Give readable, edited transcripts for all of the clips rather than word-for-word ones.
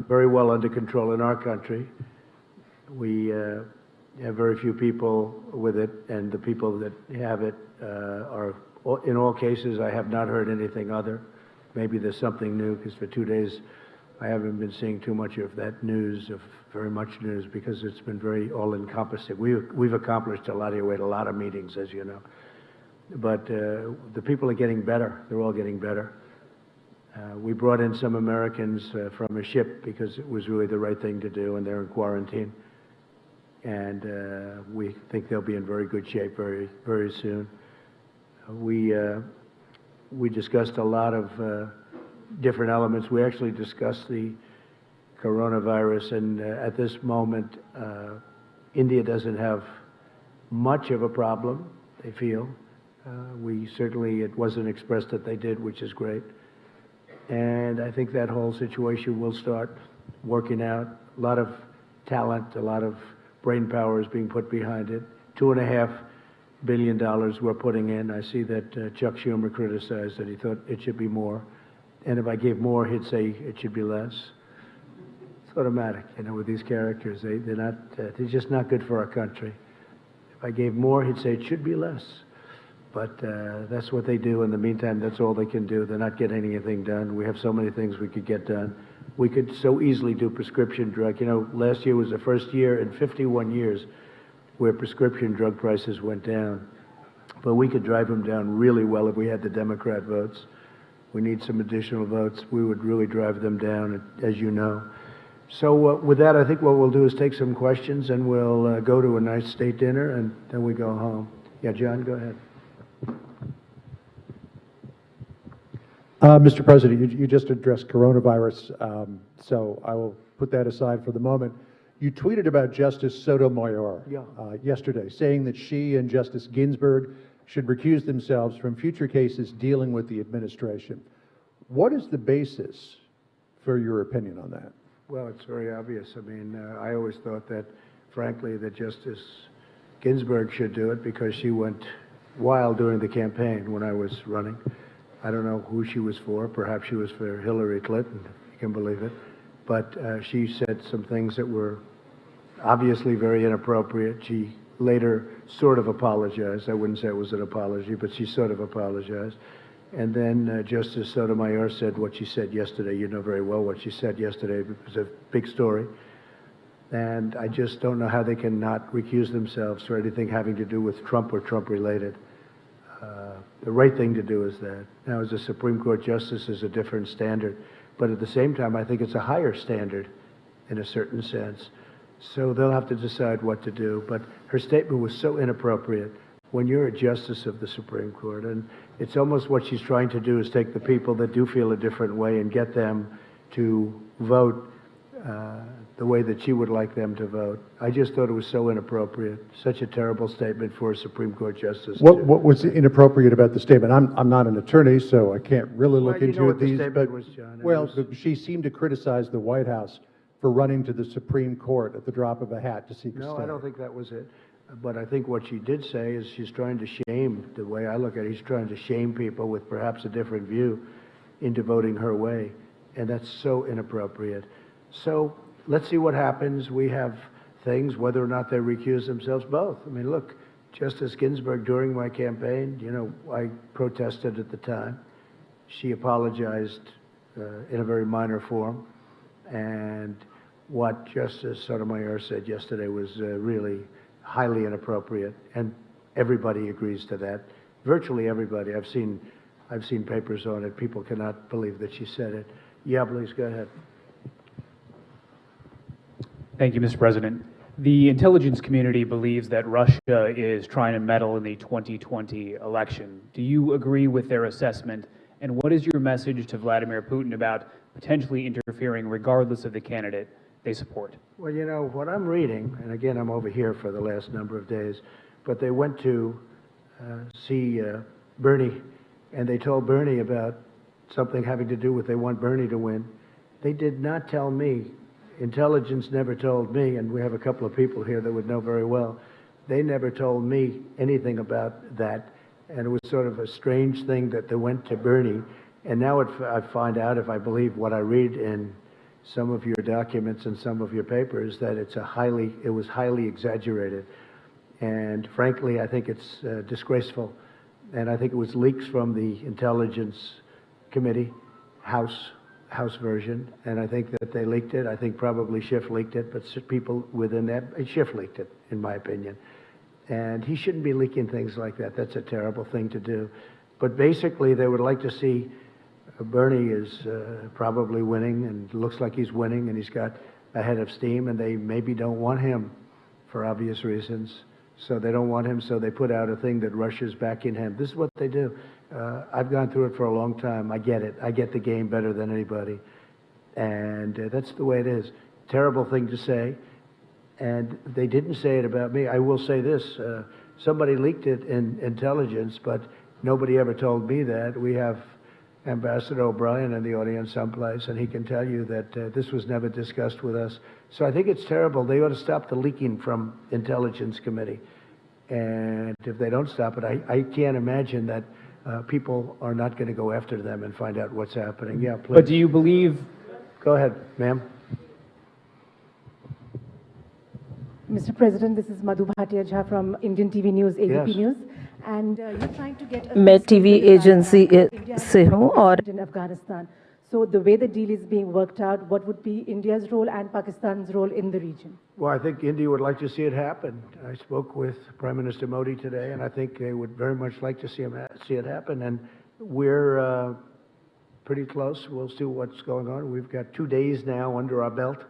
very well under control in our country. We have very few people with it, and the people that have it are, in all cases, I have not heard anything other. Maybe there's something new, because for 2 days I haven't been seeing too much of that news, of very much news, because it's been very all-encompassing. We've accomplished a lot here. We had a lot of meetings, as you know. But the people are getting better. They're all getting better. We brought in some Americans from a ship because it was really the right thing to do, and they're in quarantine. And we think they'll be in very good shape very, very soon. We discussed a lot of different elements. We actually discussed the coronavirus, and at this moment, India doesn't have much of a problem, they feel. It wasn't expressed that they did, which is great. And I think that whole situation will start working out. A lot of talent, a lot of brain power is being put behind it. $2.5 billion we're putting in. I see that Chuck Schumer criticized that he thought it should be more. And if I gave more, he'd say it should be less. It's automatic, with these characters. They're just not good for our country. If I gave more, he'd say it should be less. But that's what they do. In the meantime, that's all they can do. They're not getting anything done. We have so many things we could get done. We could so easily do prescription drug. Last year was the first year in 51 years where prescription drug prices went down. But we could drive them down really well if we had the Democrat votes. We need some additional votes. We would really drive them down, as you know. So with that, I think what we'll do is take some questions, and we'll go to a nice state dinner, and then we go home. Yeah, John, go ahead. Mr. President, you just addressed coronavirus, so I will put that aside for the moment. You tweeted about Justice Sotomayor yesterday, saying that she and Justice Ginsburg should recuse themselves from future cases dealing with the administration. What is the basis for your opinion on that? Well, it's very obvious. I always thought that, frankly, that Justice Ginsburg should do it because she went wild during the campaign when I was running. I don't know who she was for. Perhaps she was for Hillary Clinton, if you can believe it. But she said some things that were obviously very inappropriate. She later sort of apologized. I wouldn't say it was an apology, but she sort of apologized. And then Justice Sotomayor said what she said yesterday. You know very well what she said yesterday. It was a big story. And I just don't know how they can not recuse themselves for anything having to do with Trump or Trump-related. The right thing to do is that. Now, as a Supreme Court justice is a different standard, but at the same time, I think it's a higher standard in a certain sense. So they'll have to decide what to do. But her statement was so inappropriate when you're a justice of the Supreme Court, and it's almost what she's trying to do is take the people that do feel a different way and get them to vote the way that she would like them to vote. I just thought it was so inappropriate. Such a terrible statement for a Supreme Court justice. What was inappropriate about the statement? I'm not an attorney, so I can't really look into these. She seemed to criticize the White House for running to the Supreme Court at the drop of a hat to seek a stay. No, I don't think that was it. But I think what she did say is she's trying to shame, the way I look at it, she's trying to shame people with perhaps a different view into voting her way. And that's so inappropriate. So let's see what happens. We have things, whether or not they recuse themselves, both. Look, Justice Ginsburg, during my campaign, I protested at the time. She apologized in a very minor form. And what Justice Sotomayor said yesterday was really highly inappropriate. And everybody agrees to that. Virtually everybody. I've seen papers on it. People cannot believe that she said it. Yeah, please, go ahead. Thank you, Mr. President. The intelligence community believes that Russia is trying to meddle in the 2020 election. Do you agree with their assessment? And what is your message to Vladimir Putin about potentially interfering regardless of the candidate they support? Well, what I'm reading, and again, I'm over here for the last number of days, but they went to see Bernie, and they told Bernie about something having to do with they want Bernie to win. They did not tell me. Intelligence never told me, and we have a couple of people here that would know very well. They never told me anything about that, and it was sort of a strange thing that they went to Bernie And now I find out, if I believe what I read in some of your documents and some of your papers, that it was highly exaggerated. And frankly, I think it's disgraceful. And I think it was leaks from the Intelligence Committee, House version, and I think that they leaked it. I think probably Schiff leaked it, but people within that, Schiff leaked it, in my opinion. And he shouldn't be leaking things like that. That's a terrible thing to do. But basically, they would like to see Bernie is probably winning, and looks like he's winning, and he's got a head of steam, and they maybe don't want him for obvious reasons. So they don't want him, so they put out a thing that Russia's backing him. This is what they do. I've gone through it for a long time. I get it. I get the game better than anybody. And that's the way it is. Terrible thing to say. And they didn't say it about me. I will say this. Somebody leaked it in intelligence, but nobody ever told me that. We have Ambassador O'Brien in the audience someplace, and he can tell you that this was never discussed with us. So I think it's terrible. They ought to stop the leaking from Intelligence Committee. And if they don't stop it, I can't imagine that people are not going to go after them and find out what's happening. Yeah, please. But do you believe... Go ahead, ma'am. Mr. President, this is Madhu Bhatia Jha from Indian TV News, ABP Yes. News. And you're trying to get... मैं TV agency से हूँ और in Afghanistan. So the way the deal is being worked out, what would be India's role and Pakistan's role in the region? Well, I think India would like to see it happen. I spoke with Prime Minister Modi today, and I think they would very much like to see it happen. And we're pretty close. We'll see what's going on. We've got 2 days now under our belt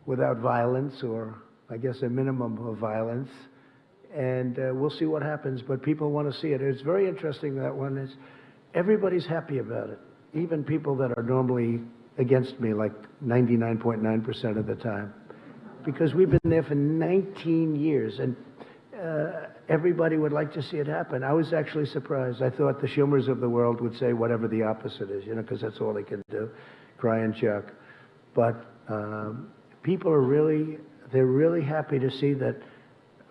without violence, or I guess a minimum of violence. And we'll see what happens, but people want to see it. It's very interesting, that one is, everybody's happy about it. Even people that are normally against me, like 99.9% of the time. Because we've been there for 19 years, and everybody would like to see it happen. I was actually surprised. I thought the Schumers of the world would say whatever the opposite is, because that's all they can do, cry and chuck. But people are they're really happy to see that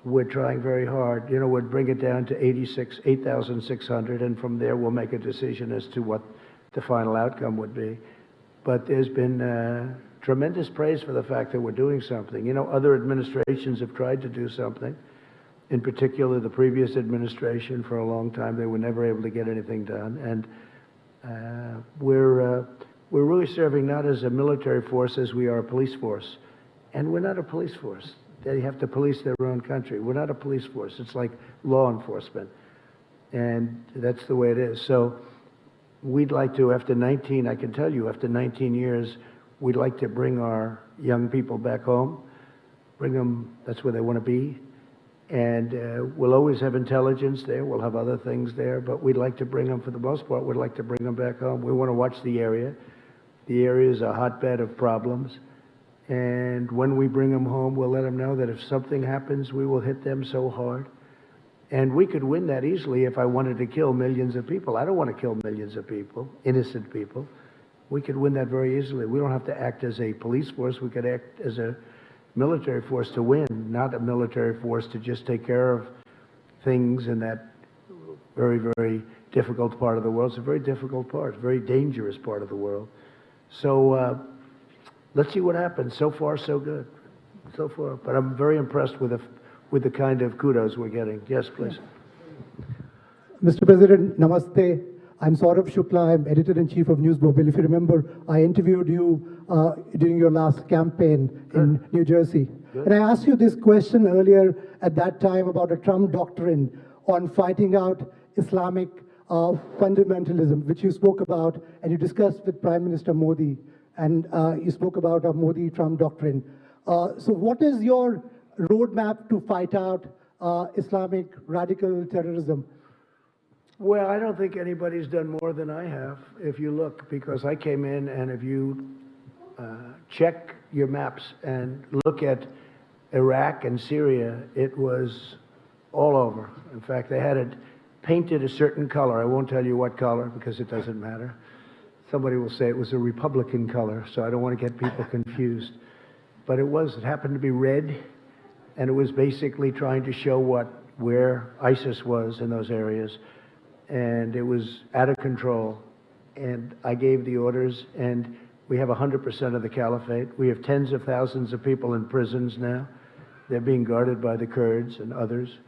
we're trying very hard. We'll bring it down to 8,600, and from there we'll make a decision as to what the final outcome would be. But there's been tremendous praise for the fact that we're doing something. Other administrations have tried to do something. In particular, the previous administration, for a long time, they were never able to get anything done. And we're really serving not as a military force as we are a police force. And we're not a police force. They have to police their own country. We're not a police force. It's like law enforcement. And that's the way it is. So we'd like to, I can tell you, after 19 years, we'd like to bring our young people back home, bring them, that's where they want to be. And we'll always have intelligence there. We'll have other things there, but we'd like to bring them, for the most part, we'd like to bring them back home. We want to watch the area. The area is a hotbed of problems. And when we bring them home, we'll let them know that if something happens, we will hit them so hard. And we could win that easily if I wanted to kill millions of people. I don't want to kill millions of people, innocent people. We could win that very easily. We don't have to act as a police force. We could act as a military force to win, not a military force to just take care of things in that very, very difficult part of the world. It's a very difficult part, a very dangerous part of the world. So let's see what happens. So far, so good. So far. But I'm very impressed with the kind of kudos we're getting. Yes, please. Mr. President, namaste. I'm Saurabh Shukla. I'm editor-in-chief of News Mobile. If you remember, I interviewed you during your last campaign in New Jersey. And I asked you this question earlier at that time about a Trump doctrine on fighting out Islamic fundamentalism, which you spoke about, and you discussed with Prime Minister Modi, and you spoke about a Modi-Trump doctrine. So what is your roadmap to fight out Islamic radical terrorism? Well, I don't think anybody's done more than I have, if you look, because I came in, and if you check your maps and look at Iraq and Syria, it was all over. In fact, they had it painted a certain color. I won't tell you what color, because it doesn't matter. Somebody will say it was a Republican color, so I don't want to get people confused. But it happened to be red, and it was basically trying to show where ISIS was in those areas. And it was out of control. and I gave the orders, and we have 100% of the caliphate. We have tens of thousands of people in prisons now. They're being guarded by the Kurds and others.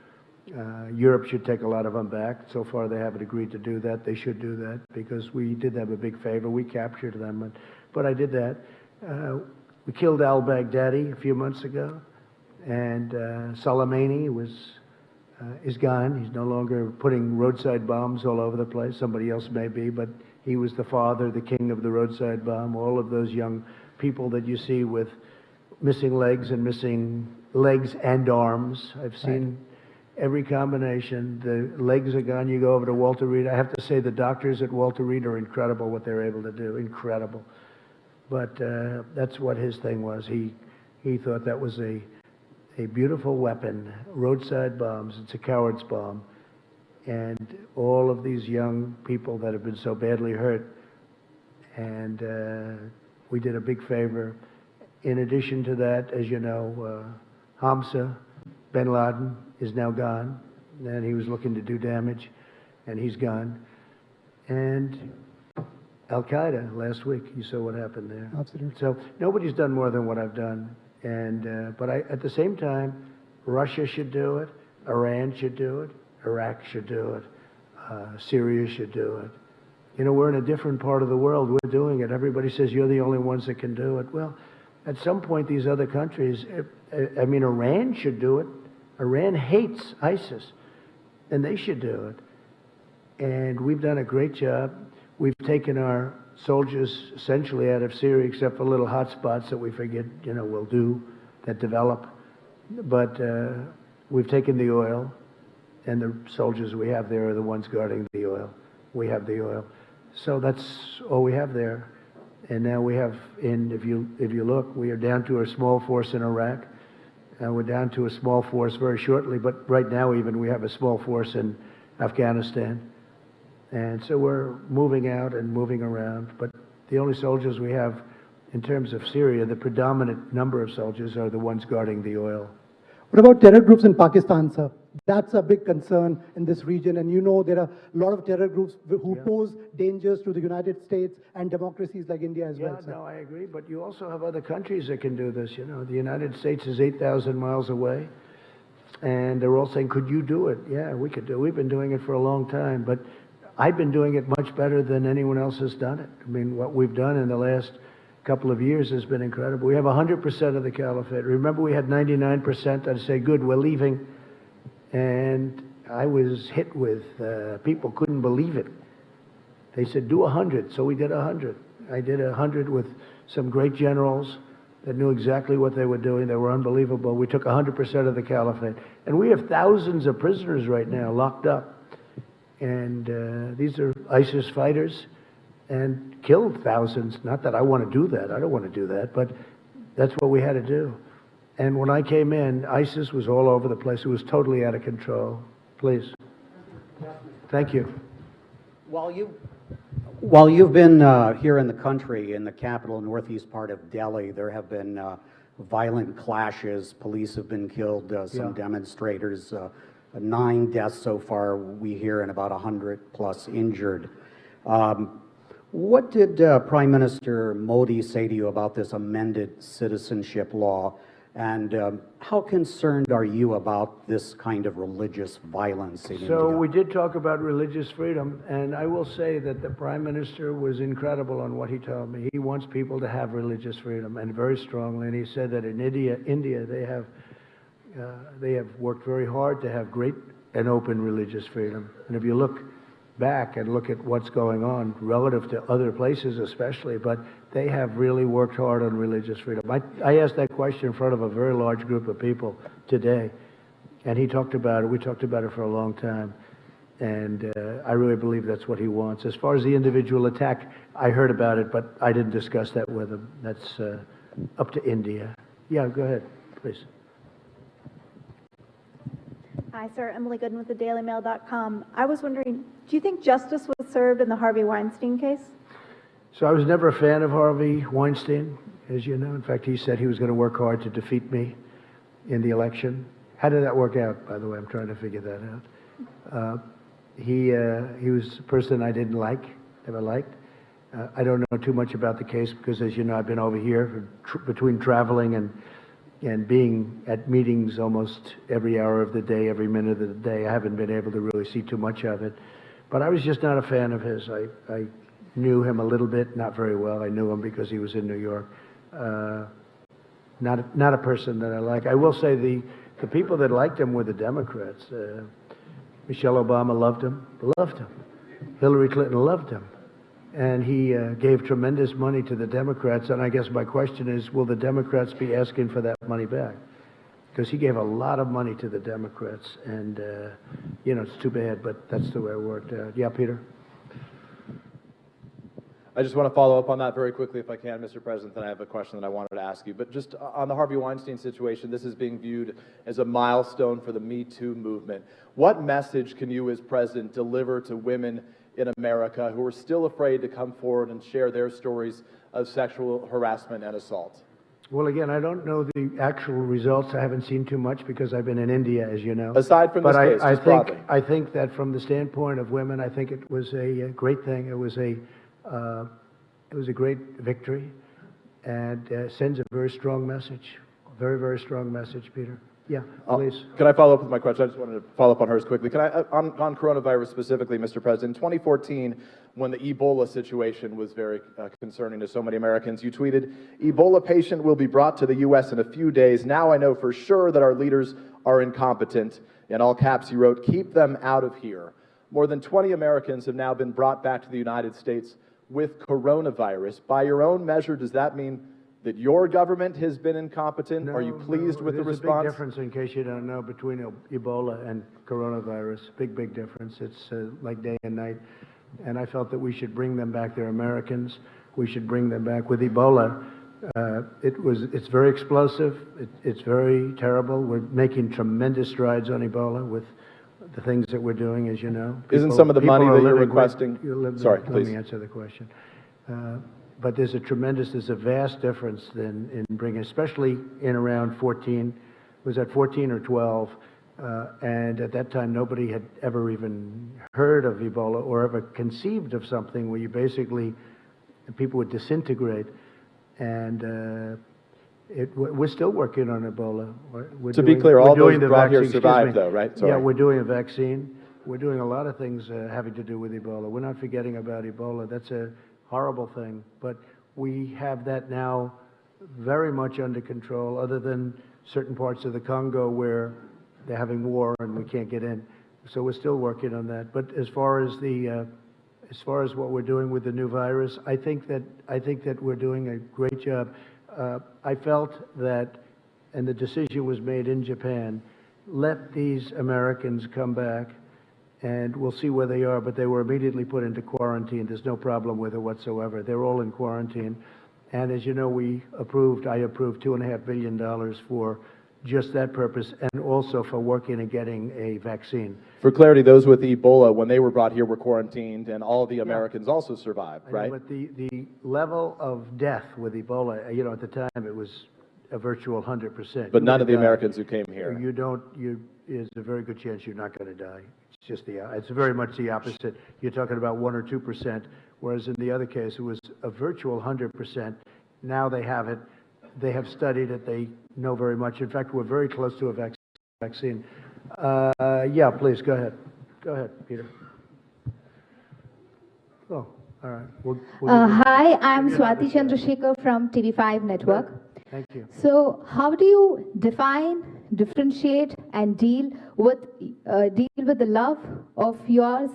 Europe should take a lot of them back. So far, they haven't agreed to do that. They should do that because we did them a big favor. We captured them, but I did that. We killed al-Baghdadi a few months ago, and Soleimani is gone. He's no longer putting roadside bombs all over the place. Somebody else may be, but he was the father, the king of the roadside bomb. All of those young people that you see with missing legs and arms. I've seen every combination. The legs are gone. You go over to Walter Reed. I have to say the doctors at Walter Reed are incredible what they're able to do. Incredible. But that's what his thing was. He thought that was a beautiful weapon, roadside bombs. It's a coward's bomb. And all of these young people that have been so badly hurt, and we did a big favor. In addition to that, as you know, Hamza bin Laden is now gone, and he was looking to do damage, and he's gone. And Al-Qaeda last week, you saw what happened there. Absolutely. So nobody's done more than what I've done. And but at the same time, Russia should do it, Iran should do it, Iraq should do it, Syria should do it. You know, we're in a different part of the world. We're doing it. Everybody says you're the only ones that can do it. Well, at some point, these other countries, I mean, Iran should do it. Iran hates ISIS, and they should do it. And we've done a great job. We've taken our soldiers essentially out of Syria, except for little hot spots that we forget, you know, will do, that develop. But we've taken the oil, and the soldiers we have there are the ones guarding the oil. We have the oil. So that's all we have there. And now we have, if you look, we are down to a small force in Iraq. And we're down to a small force very shortly, but right now even we have a small force in Afghanistan. And so we're moving out and moving around. But the only soldiers we have in terms of Syria, the predominant number of soldiers are the ones guarding the oil. What about terror groups in Pakistan, sir? That's a big concern in this region, and you know there are a lot of terror groups who pose dangers to the United States and democracies like India as well, sir. No, I agree, but you also have other countries that can do this. You know, the United States is 8,000 miles away, and they're all saying, could you do it? Yeah, we could do it. We've been doing it for a long time, but I've been doing it much better than anyone else has done it. I mean, what we've done in the last couple of years has been incredible. We have 100% of the caliphate. Remember, we had 99%. I'd say, good, we're leaving. And I was hit with, people couldn't believe it. They said, do 100. So we did 100. I did 100 with some great generals that knew exactly what they were doing. They were unbelievable. We took 100% of the caliphate. And we have thousands of prisoners right now locked up. And these are ISIS fighters and killed thousands. Not that I want to do that. I don't want to do that. But that's what we had to do. And when I came in, ISIS was all over the place. It was totally out of control. Please. Thank you. While you've been here in the country, in the capital, northeast part of Delhi, there have been violent clashes. Police have been killed, some demonstrators, 9 deaths so far, we hear, and about 100 plus injured. What did Prime Minister Modi say to you about this amended citizenship law? And how concerned are you about this kind of religious violence in India? So we did talk about religious freedom, and I will say that the Prime Minister was incredible on what he told me. He wants people to have religious freedom, and very strongly. And he said that in India they have worked very hard to have great and open religious freedom. And if you look back and look at what's going on relative to other places especially, but they have really worked hard on religious freedom. I asked that question in front of a very large group of people today, and he talked about it. We talked about it for a long time, and I really believe that's what he wants. As far as the individual attack, I heard about it, but I didn't discuss that with him. That's up to India. Yeah, go ahead, please. Hi, sir. Emily Gooden with the DailyMail.com. I was wondering, do you think justice was served in the Harvey Weinstein case? So I was never a fan of Harvey Weinstein, as you know. In fact, he said he was going to work hard to defeat me in the election. How did that work out, by the way? I'm trying to figure that out. He was a person I didn't like, never liked. I don't know too much about the case because, as you know, I've been over here between traveling and being at meetings almost every hour of the day, every minute of the day. I haven't been able to really see too much of it. But I was just not a fan of his. I knew him a little bit, not very well. I knew him because he was in New York. Not a person that I like. I will say the people that liked him were the Democrats. Michelle Obama loved him. Hillary Clinton loved him. And he gave tremendous money to the Democrats. And I guess my question is, will the Democrats be asking for that money back? Because he gave a lot of money to the Democrats. And, you know, it's too bad, but that's the way it worked out. Yeah, Peter? I just want to follow up on that very quickly, if I can, Mr. President. Then I have a question that I wanted to ask you. But just on the Harvey Weinstein situation, this is being viewed as a milestone for the Me Too movement. What message can you, as president, deliver to women in America who are still afraid to come forward and share their stories of sexual harassment and assault? Well, again, I don't know the actual results. I haven't seen too much because I've been in India, as you know. Aside from this case, just broadly. I think that from the standpoint of women, I think it was a great thing. It was a great victory, and sends a very strong message. Very, very strong message, Peter. Yeah, please. Can I follow up with my question? I just wanted to follow up on hers quickly. Can I, on coronavirus specifically, Mr. President, in 2014, when the Ebola situation was very concerning to so many Americans, you tweeted, "Ebola patient will be brought to the U.S. in a few days. Now I know for sure that our leaders are incompetent." In all caps, you wrote, "Keep them out of here." More than 20 Americans have now been brought back to the United States with coronavirus. By your own measure, does that mean that your government has been incompetent? Are you pleased with the response? There's a big difference, in case you don't know, between Ebola and coronavirus. Big difference. It's like day and night. And I felt that we should bring them back. They're Americans. We should bring them back. With Ebola, it's very explosive. It's very terrible. We're making tremendous strides on Ebola with the things that we're doing, as you know. Isn't some of the money that you're requesting? Sorry, Let please. me answer the question. But there's a vast difference in bringing, especially in around 14, was that 14 or 12? And at that time, nobody had ever even heard of Ebola or ever conceived of something where you basically, people would disintegrate. And we're still working on Ebola. To be clear, all those brought here survived, though, right? Sorry. Yeah, we're doing a vaccine. We're doing a lot of things having to do with Ebola. We're not forgetting about Ebola. That's a horrible thing. But we have that now very much under control, other than certain parts of the Congo where they're having war and we can't get in. So we're still working on that. But as far as what we're doing with the new virus, I think that we're doing a great job. I felt that, and the decision was made in Japan, let these Americans come back and we'll see where they are, but they were immediately put into quarantine. There's no problem with it whatsoever. They're all in quarantine. And as you know, I approved $2.5 billion for just that purpose, and also for working and getting a vaccine. For clarity, those with Ebola, when they were brought here, were quarantined, and all of the Americans also survived, right? But the level of death with Ebola, at the time it was a virtual 100%. But none of the Americans who came here. There's a very good chance you're not going to die. It's just it's very much the opposite. You're talking about 1 or 2%, whereas in the other case it was a virtual 100%. Now they have it. They have studied it. They know very much. In fact, we're very close to a vaccine. Yeah, please, go ahead. Go ahead, Peter. Oh, all right. Hi, I'm Swati Chandrasekhar from TV5 Network. Thank you. So how do you define, differentiate, and deal with the love of yours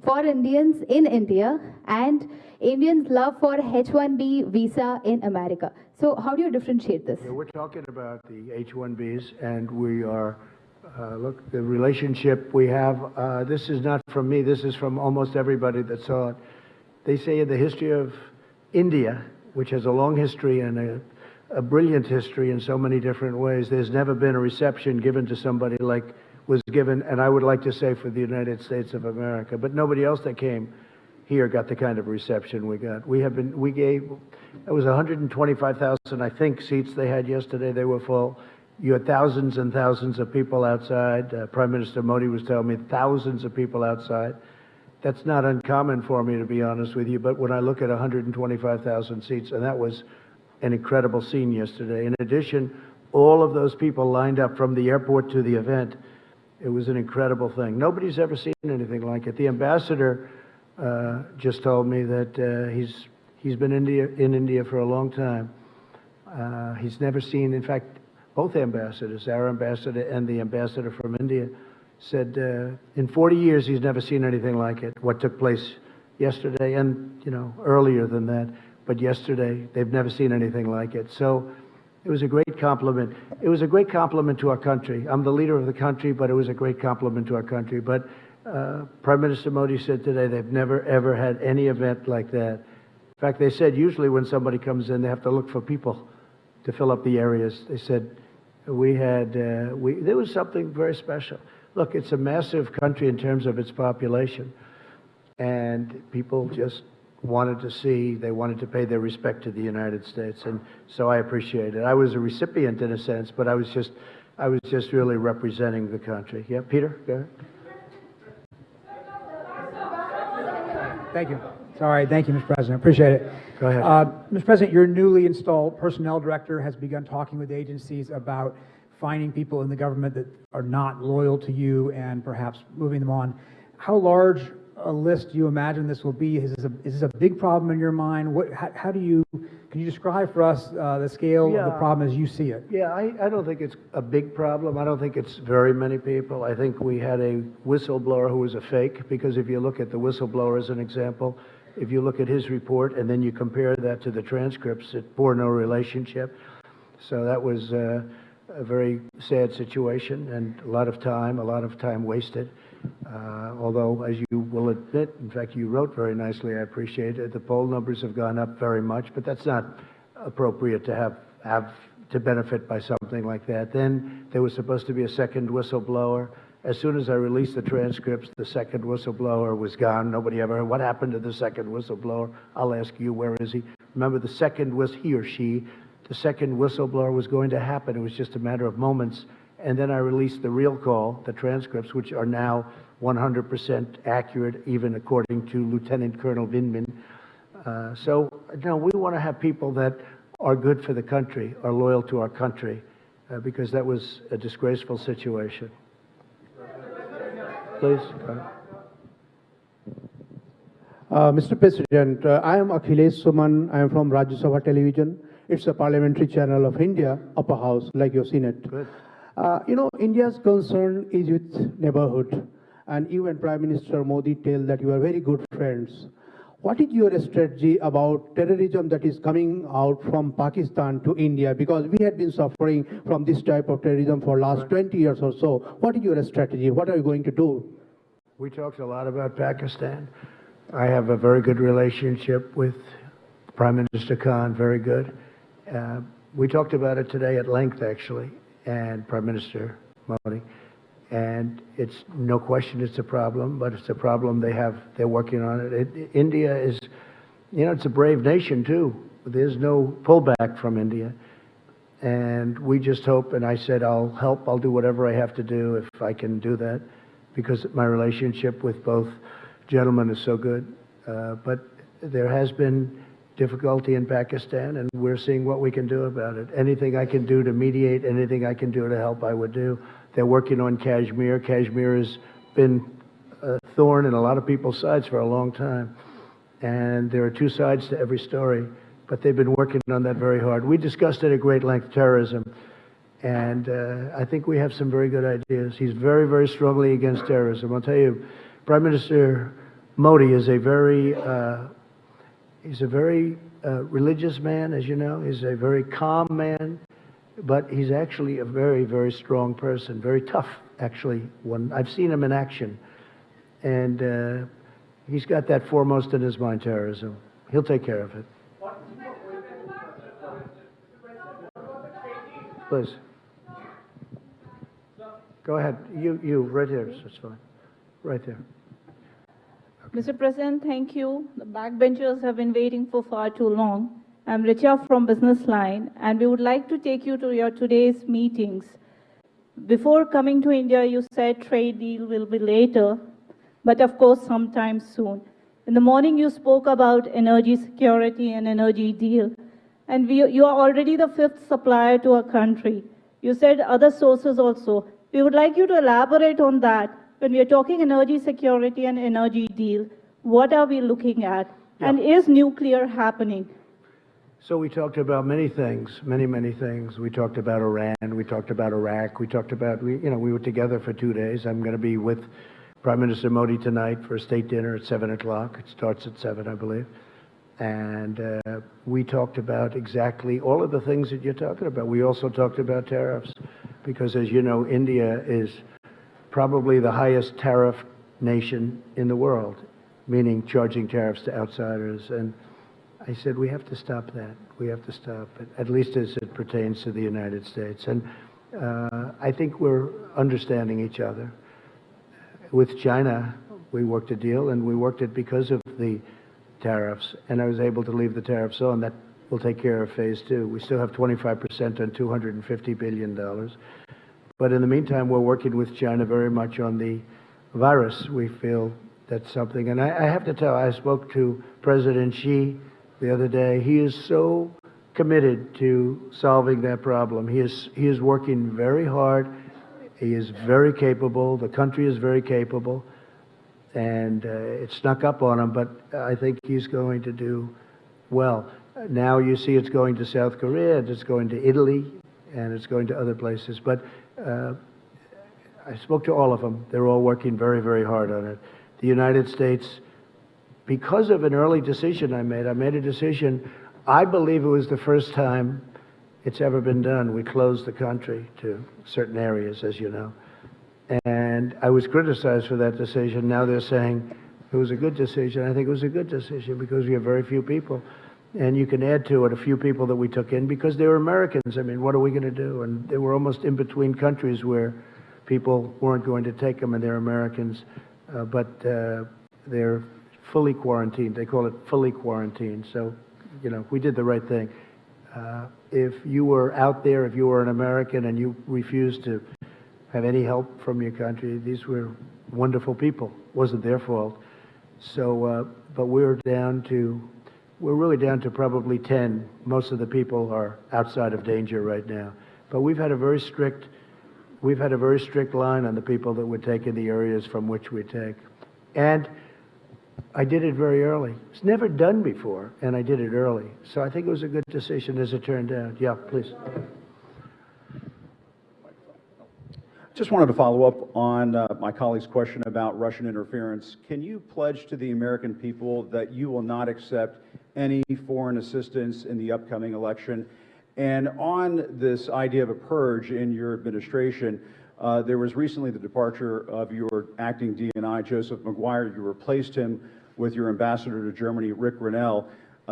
for Indians in India and Indians' love for H-1B visa in America? So how do you differentiate this? Yeah, we're talking about the H-1Bs, and we are, look, the relationship we have, this is not from me, this is from almost everybody that saw it. They say in the history of India, which has a long history and a brilliant history in so many different ways, there's never been a reception given to somebody like was given, and I would like to say for the United States of America, but nobody else that came here got the kind of reception we got. It was 125,000, I think, seats they had yesterday. They were full. You had thousands and thousands of people outside. Prime Minister Modi was telling me thousands of people outside. That's not uncommon for me, to be honest with you, but when I look at 125,000 seats, and that was an incredible scene yesterday. In addition, all of those people lined up from the airport to the event. It was an incredible thing. Nobody's ever seen anything like it. The ambassador just told me that he's been in India for a long time. He's never seen, in fact, both ambassadors, our ambassador and the ambassador from India, said in 40 years he's never seen anything like it, what took place yesterday and, earlier than that. But yesterday, they've never seen anything like it. So it was a great compliment. It was a great compliment to our country. I'm the leader of the country, but it was a great compliment to our country. But Prime Minister Modi said today they've never, ever had any event like that. In fact, they said usually when somebody comes in, they have to look for people to fill up the areas. They said there was something very special. Look, it's a massive country in terms of its population, and people just wanted to pay their respect to the United States, and so I appreciate it. I was a recipient in a sense, but I was just really representing the country. Yeah, Peter, go ahead. Thank you. Sorry, thank you, Mr. President. Appreciate it. Go ahead. Mr. President, your newly installed personnel director has begun talking with agencies about finding people in the government that are not loyal to you and perhaps moving them on. How large a list do you imagine this will be? Is this a big problem in your mind? Can you describe for us the scale of the problem as you see it? Yeah, I don't think it's a big problem. I don't think it's very many people. I think we had a whistleblower who was a fake, because if you look at the whistleblower as an example, if you look at his report and then you compare that to the transcripts, it bore no relationship. So that was a very sad situation and a lot of time wasted. Although, as you will admit, in fact, you wrote very nicely, I appreciate it, the poll numbers have gone up very much, but that's not appropriate to have to benefit by something like that. Then there was supposed to be a second whistleblower. As soon as I released the transcripts, the second whistleblower was gone. Nobody ever heard what happened to the second whistleblower. I'll ask you, where is he? Remember, the second was he or she. The second whistleblower was going to happen. It was just a matter of moments. And then I released the real call, the transcripts, which are now 100% accurate, even according to Lieutenant Colonel Vindman. We want to have people that are good for the country, are loyal to our country, because that was a disgraceful situation. Please. Mr. President, I am Akhilesh Suman. I am from Rajya Sabha Television. It's a parliamentary channel of India, upper house, like you've seen it. Good. India's concern is with neighborhood, and you and Prime Minister Modi tell that you are very good friends. What is your strategy about terrorism that is coming out from Pakistan to India? Because we had been suffering from this type of terrorism for last 20 years or so. What is your strategy? What are you going to do? We talked a lot about Pakistan. I have a very good relationship with Prime Minister Khan, very good. We talked about it today at length, actually, and Prime Minister Modi. And it's no question it's a problem, but it's a problem they're working on it. India is, it's a brave nation too. There's no pullback from India. And we just hope, and I said I'll help, I'll do whatever I have to do if I can do that, because my relationship with both gentlemen is so good. But there has been difficulty in Pakistan, and we're seeing what we can do about it. Anything I can do to mediate, anything I can do to help, I would do. They're working on Kashmir. Kashmir has been a thorn in a lot of people's sides for a long time. And there are two sides to every story, but they've been working on that very hard. We discussed it at great length, terrorism, and I think we have some very good ideas. He's very, very strongly against terrorism. I'll tell you, Prime Minister Modi is a very religious man, as you know. He's a very calm man. But he's actually a very, very strong person, very tough, actually. I've seen him in action. And he's got that foremost in his mind, terrorism. He'll take care of it. Please. Go ahead. You, right here. That's fine. Right there. Mr. President, thank you. The backbenchers have been waiting for far too long. I'm Richa from Business Line, and we would like to take you to your today's meetings. Before coming to India, you said trade deal will be later. but of course sometime soon. In the morning, you spoke about energy security and energy deal, and you are already the 5th supplier to our country. You said other sources also. We would like you to elaborate on that. When we are talking energy security and energy deal, what are we looking at? And is nuclear happening? So we talked about many things, many things. We talked about Iran, we talked about Iraq, we talked about, we were together for 2 days. I'm going to be with Prime Minister Modi tonight for a state dinner at 7 o'clock. It starts at 7, I believe. And we talked about exactly all of the things that you're talking about. We also talked about tariffs, because as you know, India is probably the highest tariff nation in the world, meaning charging tariffs to outsiders. And I said, we have to stop that. We have to stop it, at least as it pertains to the United States. And I think we're understanding each other. With China, we worked a deal, and we worked it because of the tariffs, and I was able to leave the tariffs on. That will take care of phase 2. We still have 25% on $250 billion. But in the meantime, we're working with China very much on the virus. We feel that's something. And I have to tell, I spoke to President Xi the other day. He is so committed to solving that problem. He is working very hard. He is very capable. The country is very capable. And it snuck up on him, but I think he's going to do well. Now you see it's going to South Korea, and it's going to Italy, and it's going to other places. But I spoke to all of them. They're all working very hard on it. The United States, because of an early decision I made a decision, I believe it was the first time it's ever been done. We closed the country to certain areas, as you know. And I was criticized for that decision. Now they're saying it was a good decision. I think it was a good decision because we have very few people. And you can add to it a few people that we took in because they were Americans. I mean, what are we going to do? And they were almost in between countries where people weren't going to take them, and they're Americans. But they're fully quarantined. They call it fully quarantined. So, we did the right thing. If you were out there, if you were an American and you refused to have any help from your country, these were wonderful people. It wasn't their fault. So, but we're really down to probably 10. Most of the people are outside of danger right now. But we've had a very strict line on the people that would take in the areas from which we take. And I did it very early. It's never done before, and I did it early. So I think it was a good decision as it turned out. Yeah, please. Just wanted to follow up on my colleague's question about Russian interference. Can you pledge to the American people that you will not accept any foreign assistance in the upcoming election? And on this idea of a purge in your administration, there was recently the departure of your acting DNI, Joseph Maguire. You replaced him with your ambassador to Germany, Rick Grenell.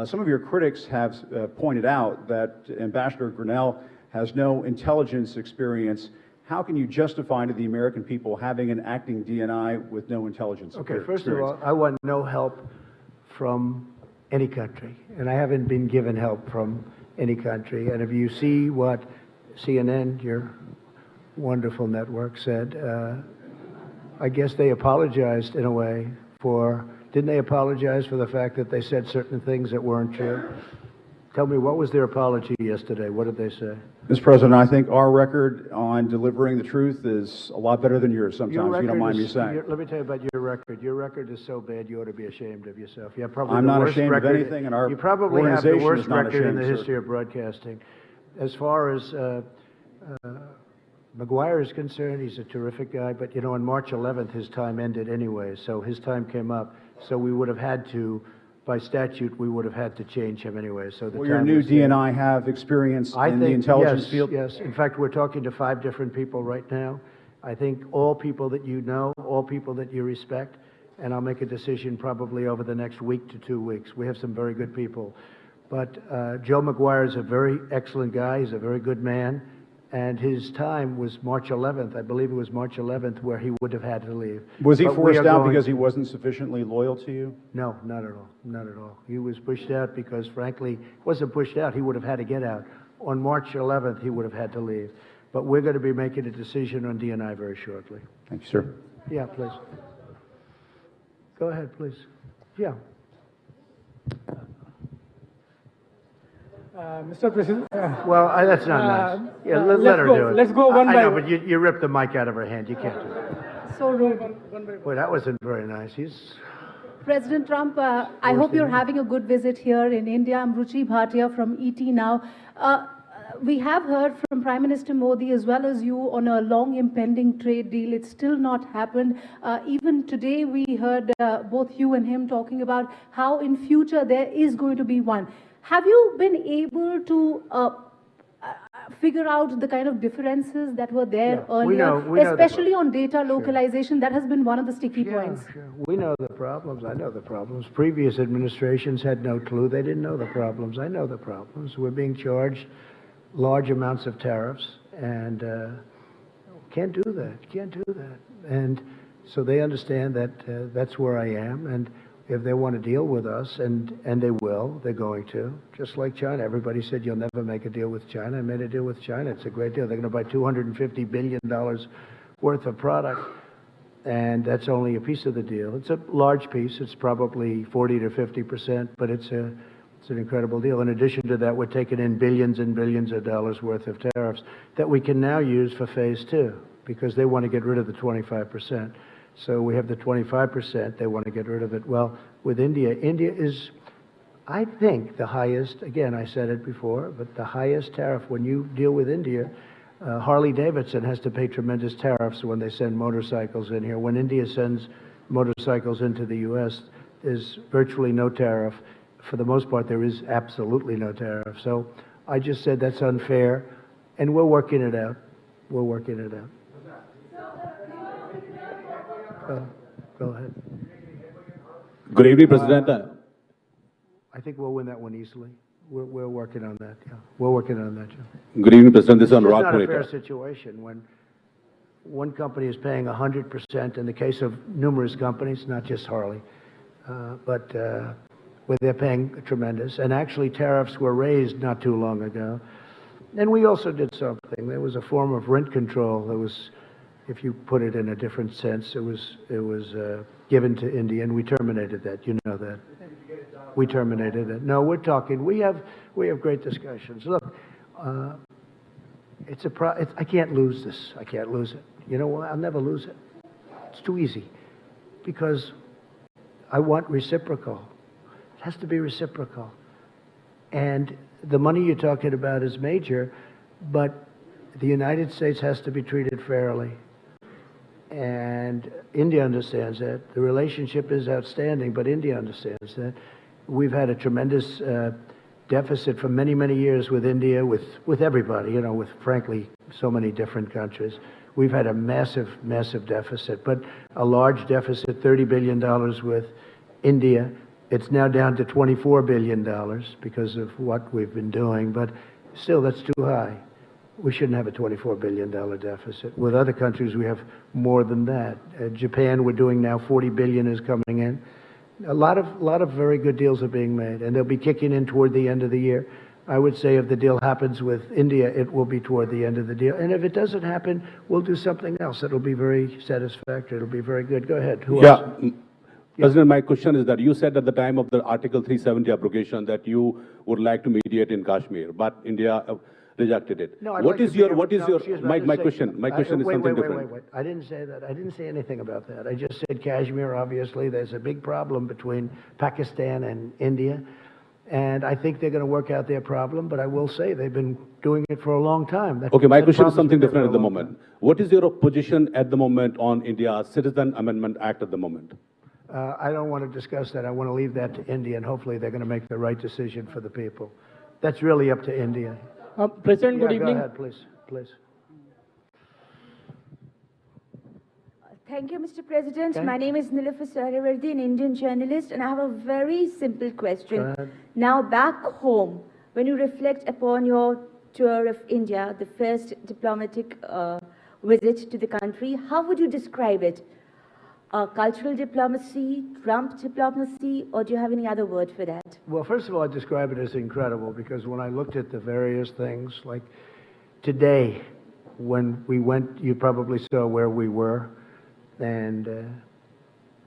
Some of your critics have pointed out that Ambassador Grenell has no intelligence experience. How can you justify to the American people having an acting DNI with no intelligence experience? Okay, first of all, I want no help from any country, and I haven't been given help from any country. And if you see what CNN, your wonderful network, said, I guess they apologized in a way didn't they apologize for the fact that they said certain things that weren't true? Tell me, what was their apology yesterday? What did they say? Mr. President, I think our record on delivering the truth is a lot better than yours sometimes, if you don't mind me saying. Let me tell you about your record. Your record is so bad you ought to be ashamed of yourself. You have probably I'm the not worst ashamed record, of anything, and our you probably have the organization worst is not record in the ashamed, history of broadcasting. As far as McGuire is concerned, he's a terrific guy, but on March 11th his time ended anyway, so his time came up. So we would have had to, by statute, we would have had to change him anyway. So the Will your time new was there. DNI have experience in the intelligence field? Yes. In fact, we're talking to 5 different people right now. I think all people that you know, all people that you respect, and I'll make a decision probably over the next week to 2 weeks. We have some very good people. But Joe McGuire is a very excellent guy. He's a very good man. And his time was March 11th. I believe it was March 11th where he would have had to leave. Was he But we forced are out going- because he wasn't sufficiently loyal to you? No, not at all. Not at all. He was pushed out because, frankly, he wasn't pushed out. He would have had to get out. On March 11th, he would have had to leave. But we're going to be making a decision on DNI very shortly. Thank you, sir. Yeah, please. Go ahead, please. Yeah. Mr. President. Well, that's not nice. Yeah, let her do it. Let's go one I by know, one. but you ripped the mic out of her hand. You can't do that. So rude. Boy, that wasn't very nice. He's... President Trump, I hope you're having a good visit here in India. I'm Ruchi Bhatia from ET Now. We have heard from Prime Minister Modi as well as you on a long impending trade deal. It's still not happened. Even today we heard both you and him talking about how in future there is going to be one. Have you been able to figure out the kind of differences that were there earlier, we know especially on data localization? That has been one of the sticky points. Sure. We know the problems. I know the problems. Previous administrations had no clue. They didn't know the problems. I know the problems. We're being charged large amounts of tariffs, and can't do that. Can't do that. And so they understand that that's where I am, and if they want to deal with us, and they will, they're going to, just like China. Everybody said you'll never make a deal with China. I made a deal with China. It's a great deal. They're going to buy $250 billion worth of product, and that's only a piece of the deal. It's a large piece. It's probably 40 to 50%, but it's an incredible deal. In addition to that, we're taking in billions and billions of dollars worth of tariffs that we can now use for phase two, because they want to get rid of the 25%. So we have the 25%, they want to get rid of it. Well, with India, India is, I think, the highest, again, I said it before, but the highest tariff when you deal with India. Harley-Davidson has to pay tremendous tariffs when they send motorcycles in here. When India sends motorcycles into the U.S., there's virtually no tariff. For the most part, there is absolutely no tariff. So I just said that's unfair, and we're working it out. We're working it out. Go ahead. Good evening, President. I think we'll win that one easily. We're working on that, yeah. We're working on that, Joe. Good evening, President. This is Anurag It's not a fair Monitor. situation when one company is paying 100% in the case of numerous companies, not just Harley, but where they're paying tremendous. And actually, tariffs were raised not too long ago. And we also did something. There was a form of rent control that was, if you put it in a different sense, it was given to India, and we terminated that. You know that. We terminated it. No, we're talking. We have great discussions. Look, I can't lose this. I can't lose it. You know what? I'll never lose it. It's too easy, because I want reciprocal. It has to be reciprocal. And the money you're talking about is major, but the United States has to be treated fairly. And India understands that. The relationship is outstanding, but India understands that. We've had a tremendous deficit for many, many years with India, with everybody, you know, with, frankly, so many different countries. We've had a massive, massive deficit, but a large deficit, $30 billion with India. It's now down to $24 billion because of what we've been doing, but still, that's too high. We shouldn't have a $24 billion deficit. With other countries, we have more than that. Japan, we're doing now $40 billion is coming in. A lot of very good deals are being made, and they'll be kicking in toward the end of the year. I would say if the deal happens with India, it will be toward the end of the deal. And if it doesn't happen, we'll do something else that'll be very satisfactory. It'll be very good. Go ahead. Who else? President, my question is that you said at the time of the Article 370 abrogation that you would like to mediate in Kashmir, but India rejected it. No, I'd What like is to be your, able- what is no, your, excuse me, I my didn't say- question is something different. Wait. I didn't say that. I didn't say anything about that. I just said Kashmir, obviously, there's a big problem between Pakistan and India. And I think they're going to work out their problem, but I will say they've been doing it for a long time. Okay, my that question is problem's something been there different at for the a long moment. What is your position at the moment on India's Citizen Amendment Act at the moment? I don't want to discuss that. I want to leave that to India, and hopefully they're going to make the right decision for the people. That's really up to India. President, good Yeah, evening. Go ahead, please. Thank you, Mr. President. Okay. My name is Nilüfer Sahravardi, an Indian journalist, and I have a very simple question. Go ahead. Now, back home, when you reflect upon your tour of India, the first diplomatic visit to the country, how would you describe it? Cultural diplomacy, Trump diplomacy, or do you have any other word for that? Well, first of all, I describe it as incredible because when I looked at the various things, like today, when we went, you probably saw where we were, and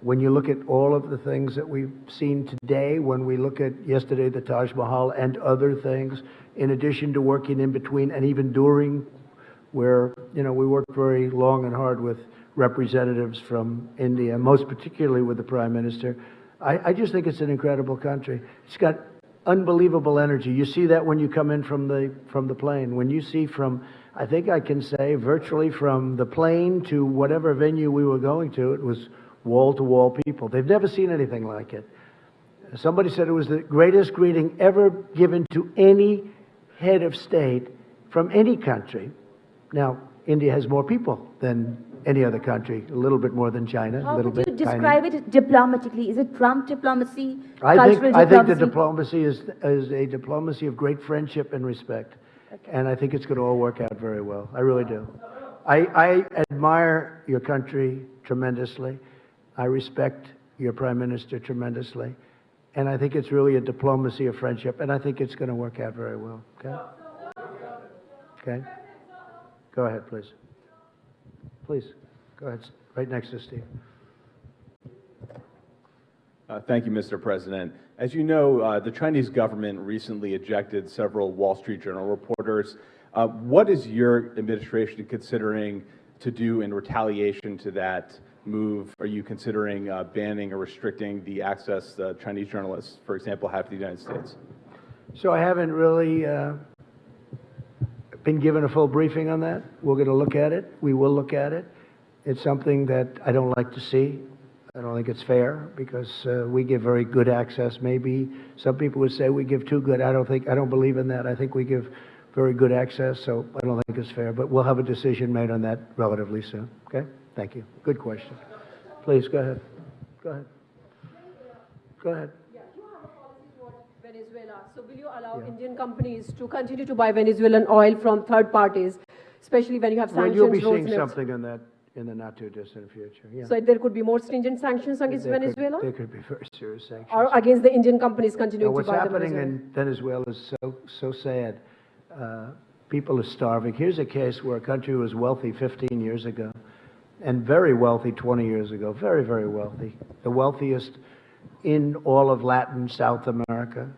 when you look at all of the things that we've seen today, when we look at yesterday, the Taj Mahal and other things, in addition to working in between and even during, where, you know, we worked very long and hard with representatives from India, most particularly with the Prime Minister. I just think it's an incredible country. It's got unbelievable energy. You see that when you come in from the plane. When you see from, I think I can say, virtually from the plane to whatever venue we were going to, it was wall-to-wall people. They've never seen anything like it. Somebody said it was the greatest greeting ever given to any head of state from any country. Now, India has more people than any other country, a little bit more than China, How a little would you bit tiny. describe it diplomatically? Is it Trump diplomacy, I cultural think the diplomacy? diplomacy is a diplomacy of great friendship and respect. And I think it's going to all work out very well. I really do. I admire your country tremendously. I respect your Prime Minister tremendously. And I think it's really a diplomacy of friendship. And I think it's going to work out very well. Okay? Okay? Go ahead, please. Please. Go ahead. Right next to Steve. Thank you, Mr. President. As you know, the Chinese government recently ejected several Wall Street Journal reporters. What is your administration considering to do in retaliation to that move? Are you considering banning or restricting the access Chinese journalists, for example, have to the United States? So I haven't really been given a full briefing on that. We're going to look at it. We will look at it. It's something that I don't like to see. I don't think it's fair because we give very good access. Maybe some people would say we give too good. I don't believe in that. I think we give very good access, so I don't think it's fair. But we'll have a decision made on that relatively soon. Okay? Thank you. Good question. Please, go ahead. Go ahead. Go ahead. Venezuela. So will you allow Indian companies to continue to buy Venezuelan oil from third parties, especially when you have sanctions? Well, you'll be seeing something on that in the not-too-distant future. Yeah. So there could be more stringent sanctions against Venezuela? There could be very serious sanctions. Or against the Indian companies continuing to buy What's the happening Venezuelan? in Venezuela is so sad. People are starving. Here's a case where a country was wealthy 15 years ago and very wealthy 20 years ago. Very, very wealthy. The wealthiest in all of Latin, South America,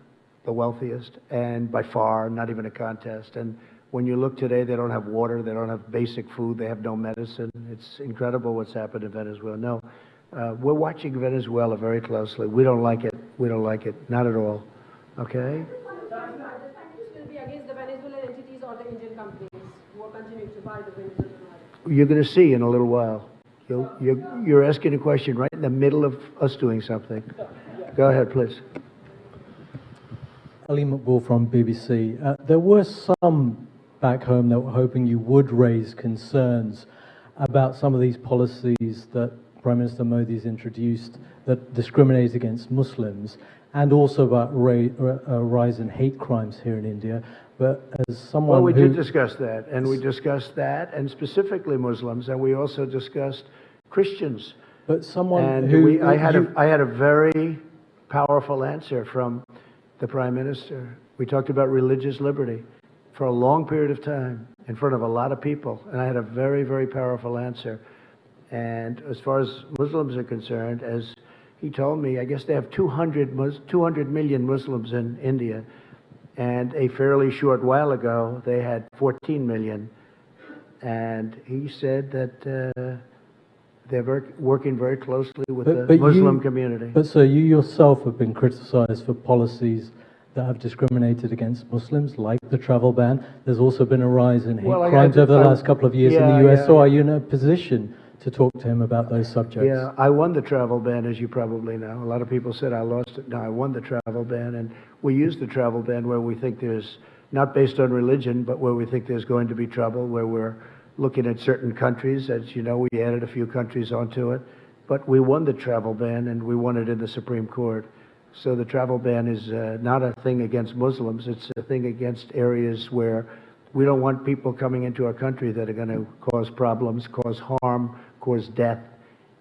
the wealthiest, and by far, not even a contest. And when you look today, they don't have water, they don't have basic food, they have no medicine. It's incredible what's happened in Venezuela. No, we're watching Venezuela very closely. We don't like it. We don't like it. Not at all. Okay? The sanctions will be against the Venezuelan entities or the Indian companies who are continuing to buy the Venezuelan oil? You're going to see in a little while. You're asking a question right in the middle of us doing something. Go ahead, please. Ali Maqbool from BBC. There were some back home that were hoping you would raise concerns about some of these policies that Prime Minister Modi's introduced that discriminate against Muslims, and also about a rise in hate crimes here in India. But as someone Well, we did discuss that, and we discussed that, and specifically Muslims, and we also discussed Christians. But someone and who... I had a very powerful answer from the Prime Minister. We talked about religious liberty for a long period of time in front of a lot of people, and I had a very, very powerful answer. And as far as Muslims are concerned, as he told me, I guess they have 200 million Muslims in India, and a fairly short while ago, they had 14 million. And he said that they're working very closely with the Muslim community. But so you yourself have been criticized for policies that have discriminated against Muslims, like the travel ban. There's also been a rise in hate crimes over the last couple of years in the US. So are you in a position to talk to him about those subjects? Yeah, I won the travel ban, as you probably know. A lot of people said I lost it. No, I won the travel ban, and we use the travel ban where we think there's, not based on religion, but where we think there's going to be trouble, where we're looking at certain countries. As you know, we added a few countries onto it. But we won the travel ban, and we won it in the Supreme Court. So the travel ban is not a thing against Muslims. It's a thing against areas where we don't want people coming into our country that are going to cause problems, cause harm, cause death,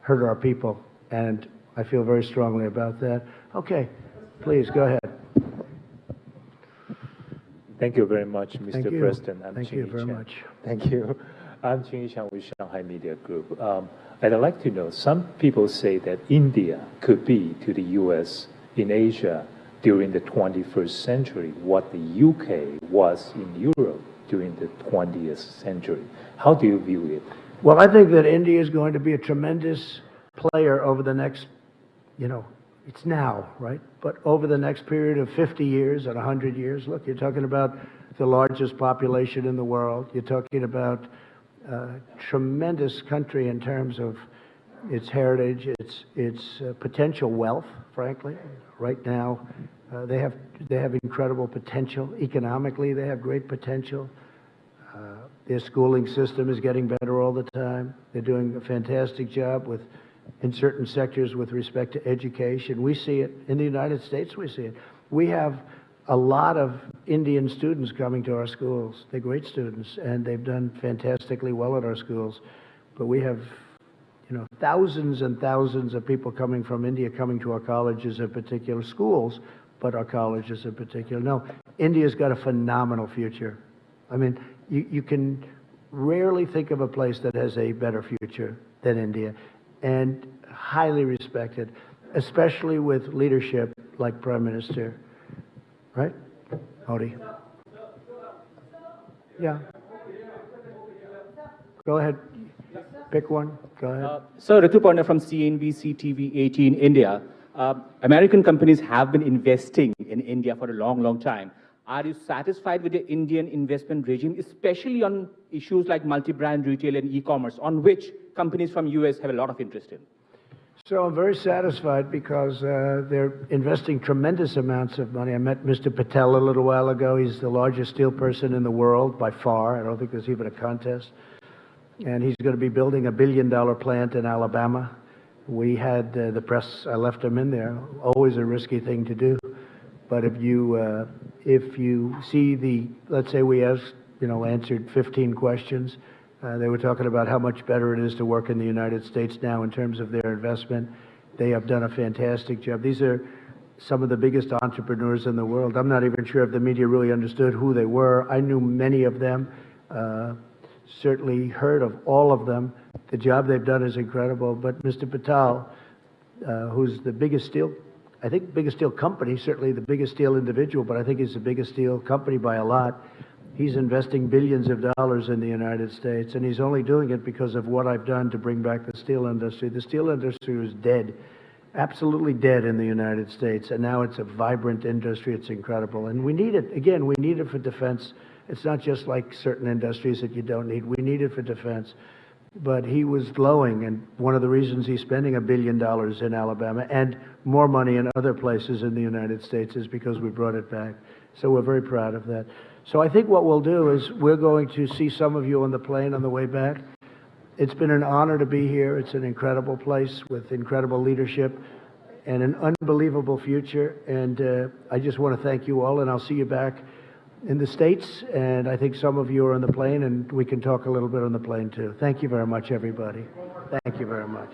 hurt our people. And I feel very strongly about that. Okay, please, go ahead. Thank you very much, Mr. President. Thank you very much. Thank you. I'm Jing Xiang with Shanghai Media Group. I'd like to know, some people say that India could be to the US in Asia during the 21st century what the UK was in Europe during the 20th century. How do you view it? Well, I think that India is going to be a tremendous player over the next, it's now, right? But over the next period of 50 years and 100 years, look, you're talking about the largest population in the world. You're talking about a tremendous country in terms of its heritage, its potential wealth, frankly. Right now, they have incredible potential. Economically, they have great potential. Their schooling system is getting better all the time. They're doing a fantastic job in certain sectors with respect to education. We see it. In the United States, we see it. We have a lot of Indian students coming to our schools. They're great students, and they've done fantastically well at our schools. But we have, thousands and thousands of people coming from India coming to our colleges in particular, schools, but our colleges in particular. No, India's got a phenomenal future. I mean, you can rarely think of a place that has a better future than India, and highly respected, especially with leadership like Prime Minister, right? Modi. Yeah. Go ahead. Pick one. Go ahead. So, Ritu Panda from CNBC TV 18 India. American companies have been investing in India for a long, long time. Are you satisfied with the Indian investment regime, especially on issues like multi-brand retail and e-commerce, on which companies from US have a lot of interest in? So I'm very satisfied because they're investing tremendous amounts of money. I met Mr. Patel a little while ago. He's the largest steel person in the world by far. I don't think there's even a contest. And he's going to be building $1 billion plant in Alabama. We had the press, I left him in there, always a risky thing to do. But if you see let's say we asked, answered 15 questions, they were talking about how much better it is to work in the United States now in terms of their investment. They have done a fantastic job. These are some of the biggest entrepreneurs in the world. I'm not even sure if the media really understood who they were. I knew many of them, certainly heard of all of them. The job they've done is incredible. But Mr. Patel, who's the biggest steel company, certainly the biggest steel individual, but I think he's the biggest steel company by a lot. He's investing billions of dollars in the United States, and he's only doing it because of what I've done to bring back the steel industry. The steel industry was dead, absolutely dead in the United States, and now it's a vibrant industry. It's incredible, and we need it. Again, we need it for defense. It's not just like certain industries that you don't need. We need it for defense. But he was glowing, and one of the reasons he's spending $1 billion in Alabama and more money in other places in the United States is because we brought it back. So we're very proud of that. So I think what we'll do is we're going to see some of you on the plane on the way back. It's been an honor to be here. It's an incredible place with incredible leadership and an unbelievable future. And I just want to thank you all, and I'll see you back in the States, and I think some of you are on the plane, and we can talk a little bit on the plane too. Thank you very much, everybody. Thank you very much.